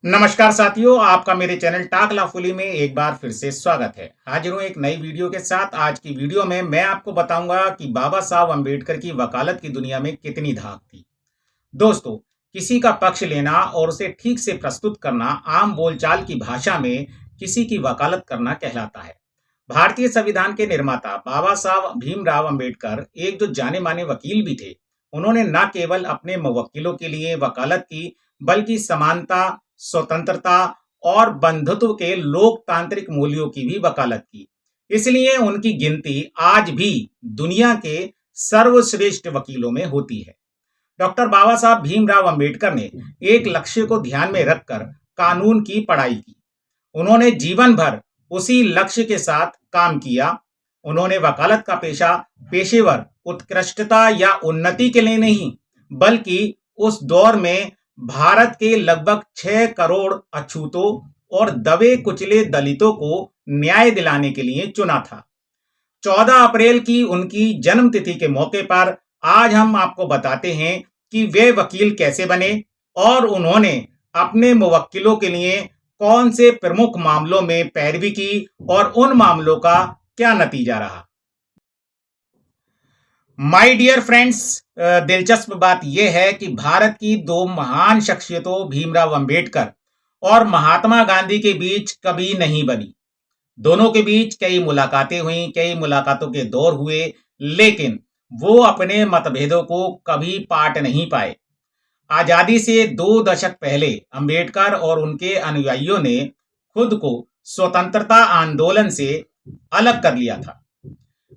नमस्कार साथियों, आपका मेरे चैनल टाक लाफुली में एक बार फिर से स्वागत है। हाजिर हूं एक नई वीडियो के साथ। आज की वीडियो में मैं आपको बताऊंगा कि बाबा साहब अम्बेडकर की वकालत की दुनिया में कितनी धाक थी। दोस्तों, किसी का पक्ष लेना और उसे ठीक से प्रस्तुत करना आम बोलचाल की भाषा में किसी की वकालत करना कहलाता है। भारतीय संविधान के निर्माता बाबा साहब भीमराव अम्बेडकर एक जो जाने माने वकील भी थे। उन्होंने न केवल अपने मुवक्किलों के लिए वकालत की, बल्कि समानता, स्वतंत्रता और बंधुत्व के लोकतांत्रिक मूल्यों की भी वकालत की। इसलिए उनकी गिनती आज भी दुनिया के सर्वश्रेष्ठ वकीलों में होती है। डॉक्टर बाबा साहब भीमराव अंबेडकर ने एक लक्ष्य को ध्यान में रखकर कानून की पढ़ाई की। उन्होंने जीवन भर उसी लक्ष्य के साथ काम किया। उन्होंने वकालत का पेशा पेशेवर उत्कृष्टता या उन्नति के लिए नहीं, बल्कि उस दौर में भारत के लगभग 6 करोड़ अछूतों और दबे कुचले दलितों को न्याय दिलाने के लिए चुना था। 14 अप्रैल की उनकी जन्मतिथि के मौके पर आज हम आपको बताते हैं कि वे वकील कैसे बने और उन्होंने अपने मुवक्किलों के लिए कौन से प्रमुख मामलों में पैरवी की और उन मामलों का क्या नतीजा रहा। माय डियर फ्रेंड्स, दिलचस्प बात यह है कि भारत की दो महान शख्सियतों भीमराव अंबेडकर और महात्मा गांधी के बीच कभी नहीं बनी। दोनों के बीच कई मुलाकातें हुई, कई मुलाकातों के दौर हुए, लेकिन वो अपने मतभेदों को कभी पाट नहीं पाए। आजादी से 2 दशक पहले अंबेडकर और उनके अनुयायियों ने खुद को स्वतंत्रता आंदोलन से अलग कर लिया था।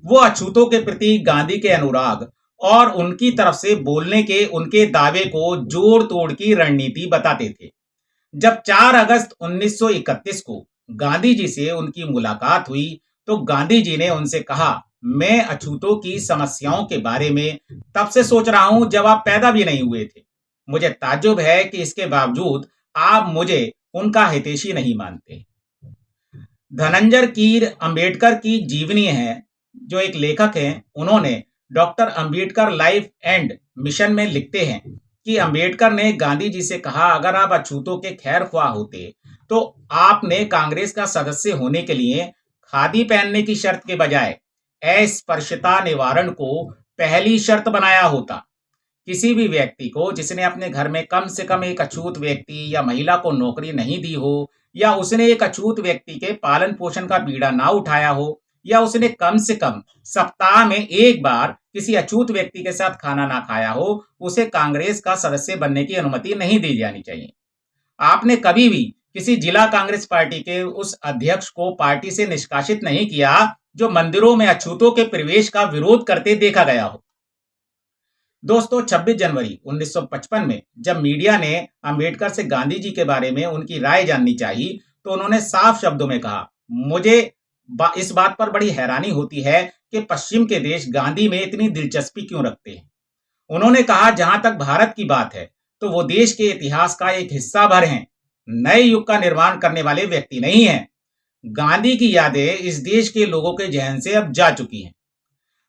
वो अछूतों के प्रति गांधी के अनुराग और उनकी तरफ से बोलने के उनके दावे को जोड़ तोड़ की रणनीति बताते थे। जब 4 अगस्त 1931 को गांधी जी से उनकी मुलाकात हुई, तो गांधी जी ने उनसे कहा, मैं अछूतों की समस्याओं के बारे में तब से सोच रहा हूं जब आप पैदा भी नहीं हुए थे। मुझे ताज्जुब है कि इसके बावजूद आप मुझे उनका हितैषी नहीं मानते। धनंजय कीर अंबेडकर की जीवनी है, जो एक लेखक हैं। उन्होंने doctor Ambedkar life and mission में लिखते हैं कि अंबेडकर ने गांधी जी से कहा, अगर आप अछूतों के खैर ख्वाह होते तो आपने कांग्रेस का सदस्य होने के लिए खादी पहनने की शर्त के बजाय अस्पृश्यता निवारण को पहली शर्त बनाया होता। किसी भी व्यक्ति को जिसने अपने घर में कम से कम एक अछूत व्यक्ति या महिला को नौकरी नहीं दी हो, या उसने एक अछूत व्यक्ति के पालन पोषण का बीड़ा ना उठाया हो, या उसने कम से कम सप्ताह में एक बार किसी अछूत व्यक्ति के साथ खाना ना खाया हो, उसे कांग्रेस का सदस्य बनने की अनुमति नहीं दी जानी चाहिए। आपने कभी भी किसी जिला कांग्रेस पार्टी के उस अध्यक्ष को पार्टी से निष्कासित नहीं किया जो मंदिरों में अछूतों के प्रवेश का विरोध करते देखा गया हो। दोस्तों, 26 जनवरी 1955 में जब मीडिया ने अंबेडकर से गांधी जी के बारे में उनकी राय जाननी चाहिए, तो उन्होंने साफ शब्दों में कहा, मुझे इस बात पर बड़ी हैरानी होती है कि पश्चिम के देश गांधी में इतनी दिलचस्पी क्यों रखते हैं। उन्होंने कहा, जहां तक भारत की बात है तो वो देश के इतिहास का एक हिस्सा भर हैं, नए युग का निर्माण करने वाले व्यक्ति नहीं हैं। गांधी की यादें इस देश के लोगों के जहन से अब जा चुकी हैं।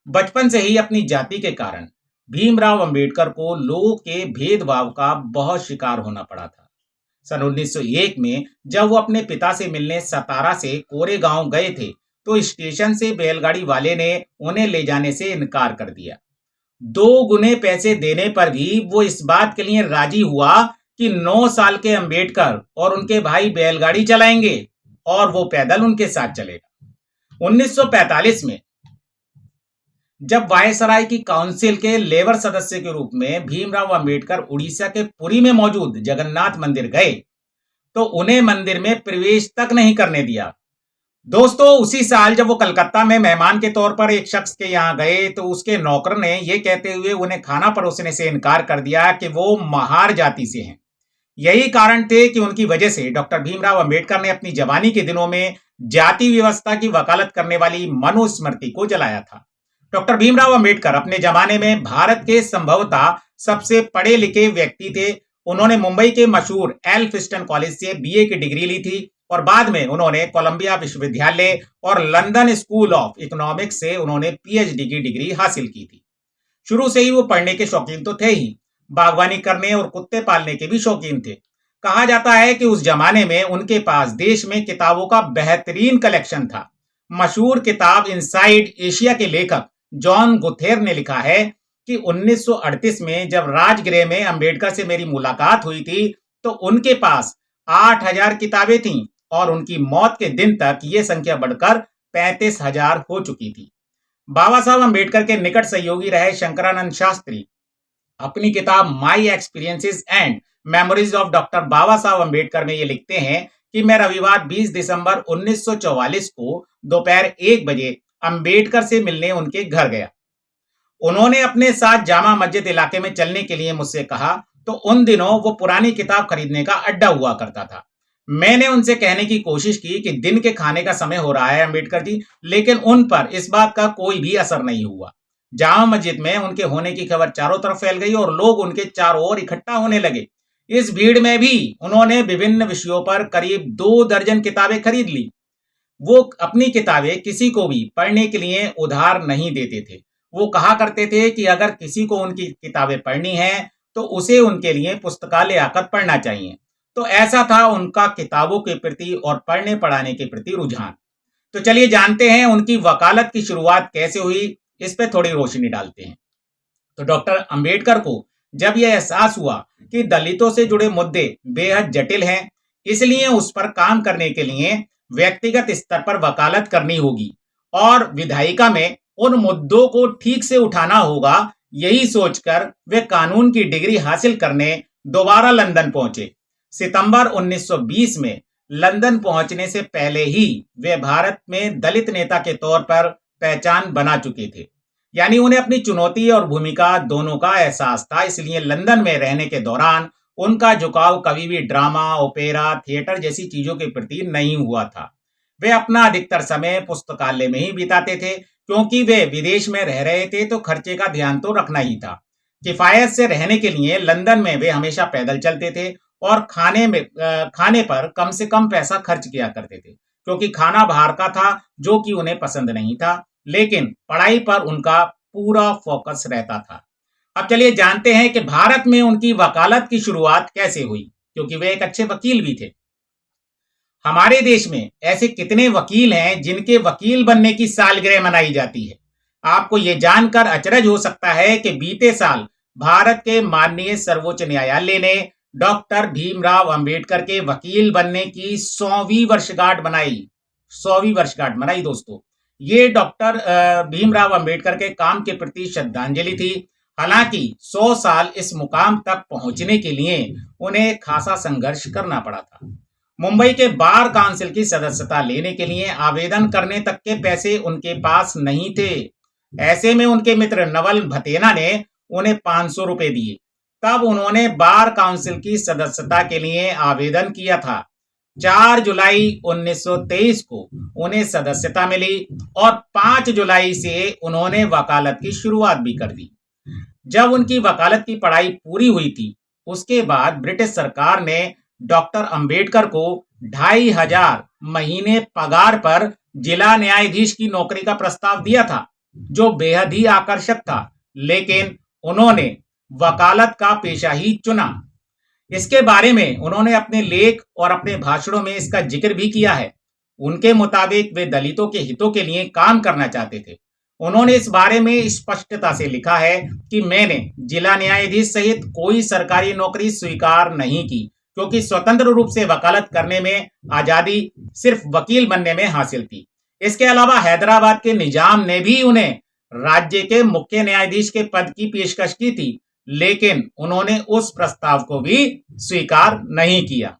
बचपन से ही अपनी जाति के कारण भीमराव अंबेडकर को लोगों के भेदभाव का बहुत शिकार होना पड़ा था। सन 1901 में जब वो अपने पिता से मिलने सतारा से कोरेगांव गए थे, तो स्टेशन से बैलगाड़ी वाले ने उन्हें ले जाने से इनकार कर दिया। 2 गुने पैसे देने पर भी वो इस बात के लिए राजी हुआ कि 9 साल के अंबेडकर और उनके भाई बैलगाड़ी चलाएंगे और वो पैदल उनके साथ चलेगा। 1945 में जब वायसराय की काउंसिल के लेबर सदस्य के रूप में भीमराव अंबेडकर उड़ीसा के पुरी में मौजूद जगन्नाथ मंदिर गए, तो उन्हें मंदिर में प्रवेश तक नहीं करने दिया। दोस्तों, उसी साल जब वो कलकत्ता में मेहमान के तौर पर एक शख्स के यहाँ गए, तो उसके नौकर ने ये कहते हुए उन्हें खाना परोसने से इनकार कर दिया कि वो महार जाति से हैं। यही कारण थे कि उनकी वजह से डॉक्टर भीमराव अंबेडकर ने अपनी जवानी के दिनों में जाति व्यवस्था की वकालत करने वाली मनुस्मृति को जलाया था। डॉक्टर भीमराव अंबेडकर अपने जमाने में भारत के संभवतः सबसे पढ़े लिखे व्यक्ति थे। उन्होंने मुंबई के मशहूर एल्फिस्टन कॉलेज से बीए की डिग्री ली थी और बाद में उन्होंने कोलंबिया विश्वविद्यालय और लंदन स्कूल ऑफ इकोनॉमिक्स से उन्होंने पीएचडी की डिग्री हासिल की थी। शुरू से ही वो पढ़ने के शौकीन तो थे ही, बागवानी करने और कुत्ते पालने के भी शौकीन थे। कहा जाता है कि उस जमाने में उनके पास देश में किताबों का बेहतरीन कलेक्शन था। मशहूर किताब इनसाइड एशिया के लेखक जॉन गुथेर ने लिखा है कि 1938 में जब राजगृह में अंबेडकर से मेरी मुलाकात हुई थी तो उनके पास 8,000 किताबें थीं और उनकी मौत के दिन तक ये संख्या बढ़कर 35,000 हो चुकी थी। बाबा साहब अंबेडकर के निकट सहयोगी रहे शंकरानंद शास्त्री अपनी किताब my experiences and memories of doctor Baba Saheb Ambedkar में ये लिखते हैं कि मैं रविवार 20 दिसंबर 1944 को दोपहर 1 बजे अंबेडकर से मिलने उनके घर गया। उन्होंने अपने साथ जामा मस्जिद इलाके में चलने के लिए मुझसे कहा तो उन दिनों वो पुरानी किताब खरीदने का अड्डा हुआ करता था। मैंने उनसे कहने की कोशिश की कि दिन के खाने का समय हो रहा है अंबेडकर जी, लेकिन उन पर इस बात का कोई भी असर नहीं हुआ। जामा मस्जिद में उनके होने की खबर चारों तरफ फैल गई और लोग उनके चारों ओर इकट्ठा होने लगे। इस भीड़ में भी उन्होंने विभिन्न विषयों पर करीब 2 दर्जन किताबें खरीद ली। वो अपनी किताबें किसी को भी पढ़ने के लिए उधार नहीं देते थे। वो कहा करते थे कि अगर किसी को उनकी किताबें पढ़नी है तो उसे उनके लिए पुस्तकालय आकर पढ़ना चाहिए। तो ऐसा था उनका किताबों के प्रति और पढ़ने पढ़ाने के प्रति रुझान। तो चलिए जानते हैं उनकी वकालत की शुरुआत कैसे हुई, इस पे थोड़ी रोशनी डालते हैं। तो डॉक्टर अंबेडकर को जब यह एहसास हुआ कि दलितों से जुड़े मुद्दे बेहद जटिल हैं, इसलिए उस पर काम करने के लिए व्यक्तिगत स्तर पर वकालत करनी होगी और विधायिका में उन मुद्दों को ठीक से उठाना होगा, यही सोचकर वे कानून की डिग्री हासिल करने दोबारा लंदन पहुंचे। सितंबर 1920 में लंदन पहुंचने से पहले ही वे भारत में दलित नेता के तौर पर पहचान बना चुके थे। यानी उन्हें अपनी चुनौती और भूमिका दोनों का एहसास था, इसलिए लंदन में रहने के दौरान उनका झुकाव कभी भी ड्रामा, ओपेरा, थिएटर जैसी चीजों के प्रति नहीं हुआ था। वे अपना अधिकतर समय पुस्तकालय में ही बिताते थे, क्योंकि वे विदेश में रह रहे थे तो खर्चे का ध्यान तो रखना ही था। किफायत से रहने के लिए लंदन में वे हमेशा पैदल चलते थे और खाने पर कम से कम पैसा खर्च किया करते थे, क्योंकि खाना बाहर का था जो कि उन्हें पसंद नहीं था, लेकिन पढ़ाई पर उनका पूरा फोकस रहता था। अब चलिए जानते हैं कि भारत में उनकी वकालत की शुरुआत कैसे हुई, क्योंकि वे एक अच्छे वकील भी थे। हमारे देश में ऐसे कितने वकील हैं जिनके वकील बनने की सालगिरह मनाई जाती है। आपको ये जानकर अचरज हो सकता है कि बीते साल भारत के माननीय सर्वोच्च न्यायालय ने डॉक्टर भीमराव अंबेडकर के वकील बनने की 100वीं वर्षगांठ मनाई। 100वीं वर्षगांठ मनाई दोस्तों। ये डॉक्टर भीमराव अंबेडकर के काम के प्रति श्रद्धांजलि थी। हालांकि 100 साल इस मुकाम तक पहुंचने के लिए उन्हें खासा संघर्ष करना पड़ा था। मुंबई के बार काउंसिल की सदस्यता लेने के लिए आवेदन करने तक के पैसे उनके पास नहीं थे। ऐसे में उनके मित्र नवल भतेना ने उन्हें 500 रुपए दिए। तब उन्होंने बार काउंसिल की सदस्यता के लिए आवेदन किया था। 4 जुलाई 1923 को उन्हें सदस्यता मिली और 5 जुलाई से उन्होंने वकालत की शुरुआत भी कर दी। जब उनकी वकालत की पढ़ाई पूरी हुई थी, उसके बाद ब्रिटिश सरकार ने डॉक्टर अंबेडकर को 2,500 महीने पगार पर जिला न्यायाधीश की नौकरी का प्रस्ताव दिया था, जो बेहद ही आकर्षक था, लेकिन उन्होंने वकालत का पेशा ही चुना। इसके बारे में उन्होंने अपने लेख और अपने भाषणों में इसका जिक्र भी किया है। उनके मुताबिक वे दलितों के हितों के लिए काम करना चाहते थे। उन्होंने इस बारे में स्पष्टता से लिखा है कि मैंने जिला न्यायाधीश सहित कोई सरकारी नौकरी स्वीकार नहीं की, क्योंकि स्वतंत्र रूप से वकालत करने में आजादी सिर्फ वकील बनने में हासिल थी। इसके अलावा हैदराबाद के निजाम ने भी उन्हें राज्य के मुख्य न्यायाधीश के पद की पेशकश की थी, लेकिन उन्होंने उस प्रस्ताव को भी स्वीकार नहीं किया।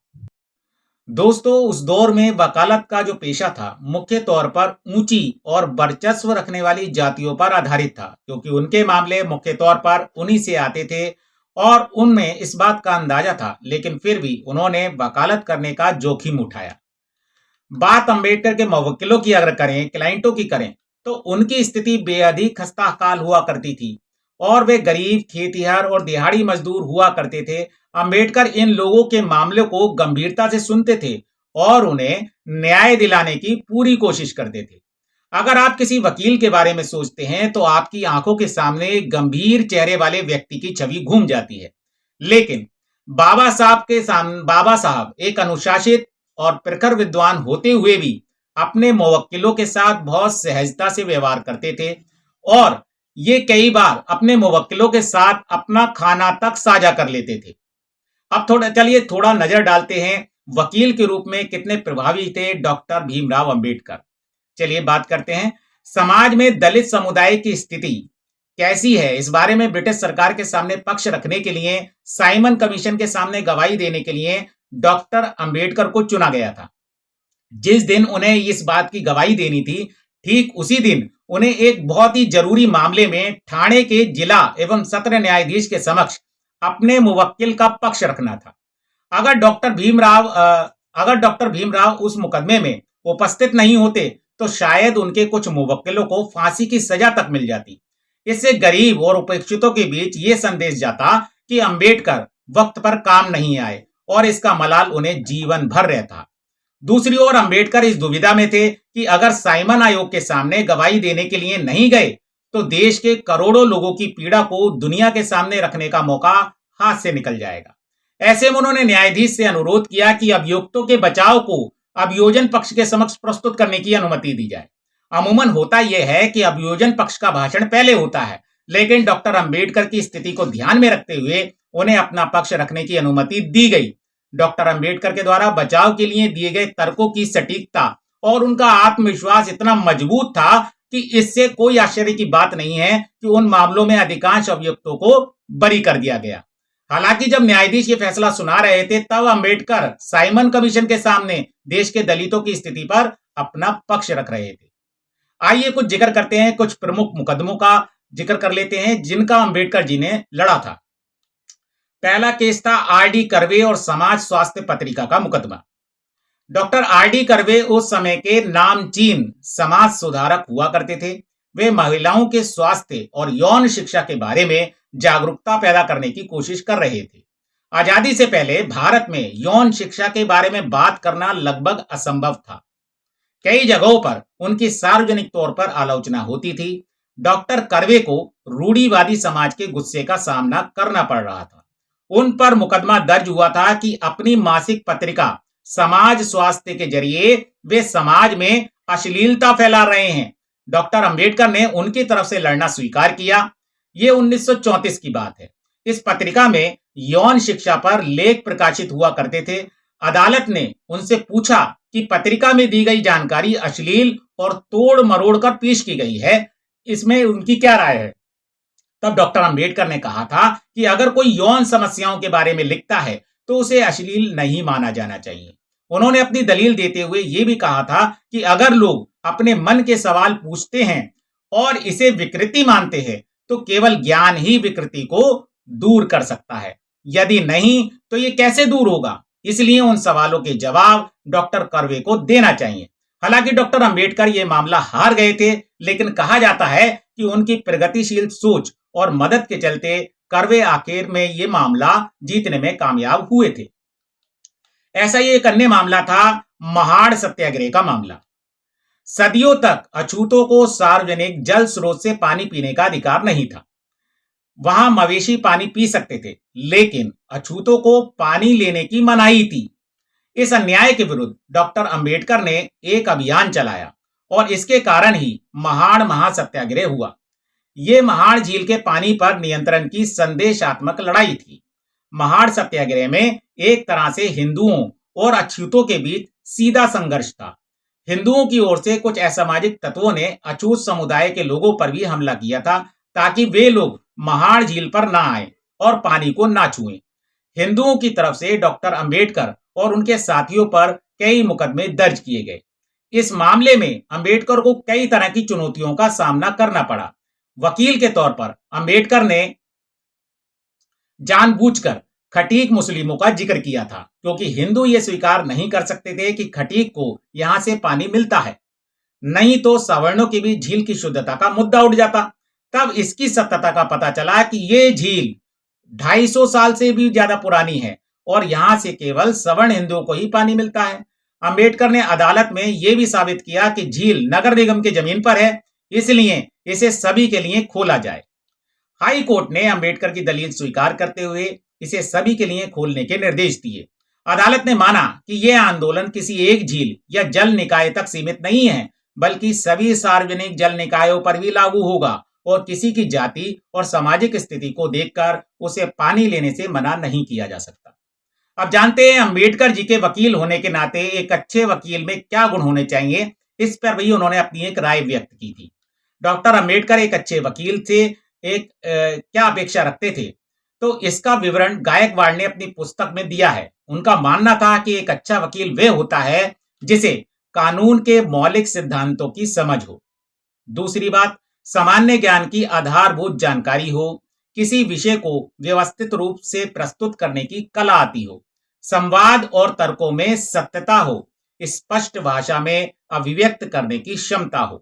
दोस्तों, उस दौर में वकालत का जो पेशा था मुख्य तौर पर ऊंची और वर्चस्व रखने वाली जातियों पर आधारित था, क्योंकि उनके मामले मुख्य तौर पर उन्हीं से आते थे और उनमें इस बात का अंदाजा था, लेकिन फिर भी उन्होंने वकालत करने का जोखिम उठाया। बात अंबेडकर के मवक्किलों की अगर करें, क्लाइंटों की करें, तो उनकी स्थिति बेहद ही खस्ताहाल हुआ करती थी और वे गरीब, खेतिहर और दिहाड़ी मजदूर हुआ करते थे। अंबेडकर इन लोगों के मामलों को गंभीरता से सुनते थे और उन्हें न्याय दिलाने की पूरी कोशिश करते थे। अगर आप किसी वकील के बारे में सोचते हैं तो आपकी आंखों के सामने एक गंभीर चेहरे वाले व्यक्ति की छवि घूम जाती है, लेकिन बाबा साहब एक अनुशासित और प्रखर विद्वान होते हुए भी अपने मुवक्किलों के साथ बहुत सहजता से व्यवहार करते थे और ये कई बार अपने मुवक्किलों के साथ अपना खाना तक साझा कर लेते थे। अब थोड़ा नजर डालते हैं वकील के रूप में कितने प्रभावी थे डॉक्टर भीमराव अंबेडकर। चलिए बात करते हैं समाज में दलित समुदाय की स्थिति कैसी है। इस बारे में ब्रिटिश सरकार के सामने पक्ष रखने के लिए साइमन कमीशन के सामने गवाही देने के लिए डॉक्टर अंबेडकर को चुना गया था। जिस दिन उन्हें इस बात की गवाही देनी थी, ठीक उसी दिन उन्हें एक बहुत ही जरूरी मामले में ठाणे के जिला एवं सत्र न्यायाधीश के समक्ष अपने मुवक्किल का पक्ष रखना था। अगर डॉक्टर भीमराव उस मुकदमे में उपस्थित नहीं होते तो शायद उनके कुछ मुवक्किलों को फांसी की सजा तक मिल जाती। इससे गरीब और उपेक्षितों के बीच ये संदेश जाता कि अंबेडकर वक्त पर काम नहीं आए और इसका मलाल उन्हें जीवन भर रहता। दूसरी ओर अंबेडकर इस दुविधा में थे कि अगर साइमन आयोग के सामने गवाही देने के लिए नहीं गए तो देश के करोड़ों लोगों की पीड़ा को दुनिया के सामने रखने का मौका हाथ से निकल जाएगा। ऐसे में उन्होंने न्यायाधीश से अनुरोध किया कि अभियुक्तों के बचाव को अभियोजन पक्ष के समक्ष प्रस्तुत करने की अनुमति दी जाए। अमूमन होता यह है कि अभियोजन पक्ष का भाषण पहले होता है, लेकिन डॉक्टर अंबेडकर की स्थिति को ध्यान में रखते हुए उन्हें अपना पक्ष रखने की अनुमति दी गई। डॉक्टर अंबेडकर के द्वारा बचाव के लिए दिए गए तर्कों की सटीकता और उनका आत्मविश्वास इतना मजबूत था कि इससे कोई आश्चर्य की बात नहीं है कि उन मामलों में अधिकांश अभियुक्तों को बरी कर दिया गया। हालांकि जब न्यायाधीश ये फैसला सुना रहे थे तब अंबेडकर साइमन कमीशन के सामने देश के दलितों की स्थिति पर अपना पक्ष रख रहे थे। आइए कुछ जिक्र करते हैं, कुछ प्रमुख मुकदमों का जिक्र कर लेते हैं जिनका अंबेडकर जी ने लड़ा था। पहला केस था आर.डी. कर्वे और समाज स्वास्थ्य पत्रिका का मुकदमा। Doctor RD. कर्वे उस समय के नामचीन समाज सुधारक हुआ करते थे। वे महिलाओं के स्वास्थ्य और यौन शिक्षा के बारे में जागरूकता पैदा करने की कोशिश कर रहे थे। आजादी से पहले भारत में यौन शिक्षा के बारे में बात करना लगभग असंभव था। कई जगहों पर उनकी सार्वजनिक तौर पर आलोचना होती थी। डॉक्टर कर्वे को रूढ़िवादी समाज के गुस्से का सामना करना पड़ रहा था। उन पर मुकदमा दर्ज हुआ था कि अपनी मासिक पत्रिका समाज स्वास्थ्य के जरिए वे समाज में अश्लीलता फैला रहे हैं। डॉक्टर अंबेडकर ने उनकी तरफ से लड़ना स्वीकार किया। ये 1934 की बात है। इस पत्रिका में यौन शिक्षा पर लेख प्रकाशित हुआ करते थे। अदालत ने उनसे पूछा कि पत्रिका में दी गई जानकारी अश्लील और तोड़ मरोड़ कर पेश की गई है, इसमें उनकी क्या राय है। तब डॉक्टर अंबेडकर ने कहा था कि अगर कोई यौन समस्याओं के बारे में लिखता है तो उसे अश्लील नहीं माना जाना चाहिए। उन्होंने अपनी दलील देते हुए यह भी कहा था कि अगर लोग अपने मन के सवाल पूछते हैं और इसे विकृति मानते हैं तो केवल ज्ञान ही विकृति को दूर कर सकता है, यदि नहीं तो ये कैसे दूर होगा। इसलिए उन सवालों के जवाब डॉक्टर कर्वे को देना चाहिए। हालांकि डॉक्टर अंबेडकर ये मामला हार गए थे, लेकिन कहा जाता है कि उनकी प्रगतिशील सोच और मदद के चलते कर्वे आखिर में ये मामला जीतने में कामयाब हुए थे। ऐसा ही एक अन्य मामला था महाड़ सत्याग्रह का मामला। सदियों तक अछूतों को सार्वजनिक जल स्रोत से पानी पीने का अधिकार नहीं था। वहां मवेशी पानी पी सकते थे, लेकिन अछूतों को पानी लेने की मनाही थी। इस अन्याय के विरुद्ध डॉक्टर अंबेडकर ने एक अभियान चलाया और इसके कारण ही महाड़ महासत्याग्रह हुआ। ये महाड़ झील के पानी पर नियंत्रण की संदेशात्मक लड़ाई थी। महाड़ सत्याग्रह में एक तरह से हिंदुओं और अछूतों के बीच सीधा संघर्ष था। हिंदुओं की ओर से कुछ असामाजिक तत्वों ने अछूत समुदाय के लोगों पर भी हमला किया था ताकि वे लोग महाड़ झील पर ना आए और पानी को ना छुएं। हिंदुओं की तरफ से डॉक्टर अंबेडकर और उनके साथियों पर कई मुकदमे दर्ज किए गए। इस मामले में अंबेडकर को कई तरह की चुनौतियों का सामना करना पड़ा। वकील के तौर पर अंबेडकर ने जानबूझकर खटीक मुस्लिमों का जिक्र किया था, क्योंकि हिंदू ये स्वीकार नहीं कर सकते थे कि खटीक को यहां से पानी मिलता है, नहीं तो सवर्णों की भी झील की शुद्धता का मुद्दा उठ जाता। तब इसकी सत्यता का पता चला कि ये झील 250 साल से भी ज्यादा पुरानी है और यहां से केवल सवर्ण हिंदुओं को ही पानी मिलता है। अंबेडकर ने अदालत में यह भी साबित किया कि झील नगर निगम की जमीन पर है, इसलिए इसे सभी के लिए खोला जाए। हाई कोर्ट ने अंबेडकर की दलील स्वीकार करते हुए इसे सभी के लिए खोलने के निर्देश दिए। अदालत ने माना कि यह आंदोलन किसी एक झील या जल निकाय तक सीमित नहीं है, बल्कि सभी सार्वजनिक जल निकायों पर भी लागू होगा और किसी की जाति और सामाजिक स्थिति को देखकर उसे पानी लेने से मना नहीं किया जा सकता। अब जानते हैं अंबेडकर जी के वकील होने के नाते एक अच्छे वकील में क्या गुण होने चाहिए। इस पर भी उन्होंने अपनी एक राय व्यक्त की थी। डॉक्टर अंबेडकर एक अच्छे वकील से क्या अपेक्षा रखते थे, तो इसका विवरण गायकवाड़ ने अपनी पुस्तक में दिया है। उनका मानना था कि एक अच्छा वकील वह होता है जिसे कानून के मौलिक सिद्धांतों की समझ हो। दूसरी बात, सामान्य ज्ञान की आधारभूत जानकारी हो, किसी विषय को व्यवस्थित रूप से प्रस्तुत करने की कला आती हो, संवाद और तर्कों में सत्यता हो, स्पष्ट भाषा में अभिव्यक्त करने की क्षमता हो,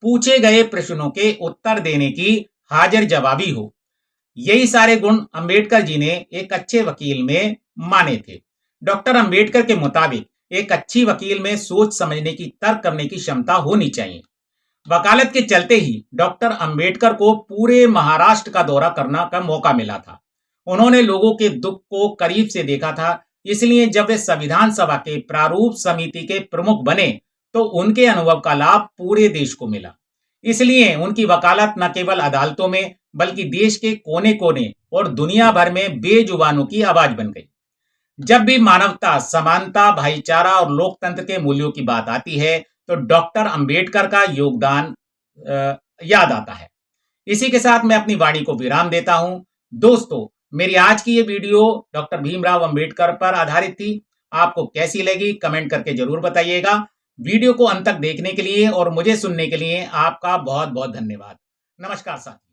पूछे गए प्रश्नों के उत्तर देने की हाजिर जवाबी हो। यही सारे गुण अंबेडकर जी ने एक अच्छे वकील में माने थे। डॉक्टर अंबेडकर के मुताबिक एक अच्छी वकील में सोच समझने की, तर्क करने की क्षमता होनी चाहिए। वकालत के चलते ही डॉक्टर अंबेडकर को पूरे महाराष्ट्र का दौरा करना का मौका मिला था। उन्होंने लोगों के दुख को करीब से देखा था, इसलिए जब वे संविधान सभा के प्रारूप समिति के प्रमुख बने तो उनके अनुभव का लाभ पूरे देश को मिला। इसलिए उनकी वकालत न केवल अदालतों में बल्कि देश के कोने कोने और दुनिया भर में बेजुबानों की आवाज बन गई। जब भी मानवता, समानता, भाईचारा और लोकतंत्र के मूल्यों की बात आती है तो डॉक्टर अंबेडकर का योगदान याद आता है। इसी के साथ मैं अपनी वाणी को विराम देता हूं। दोस्तों, मेरी आज की ये वीडियो डॉक्टर भीमराव अंबेडकर पर आधारित थी। आपको कैसी लगी कमेंट करके जरूर बताइएगा। वीडियो को अंत तक देखने के लिए और मुझे सुनने के लिए आपका बहुत बहुत धन्यवाद। नमस्कार साथियों।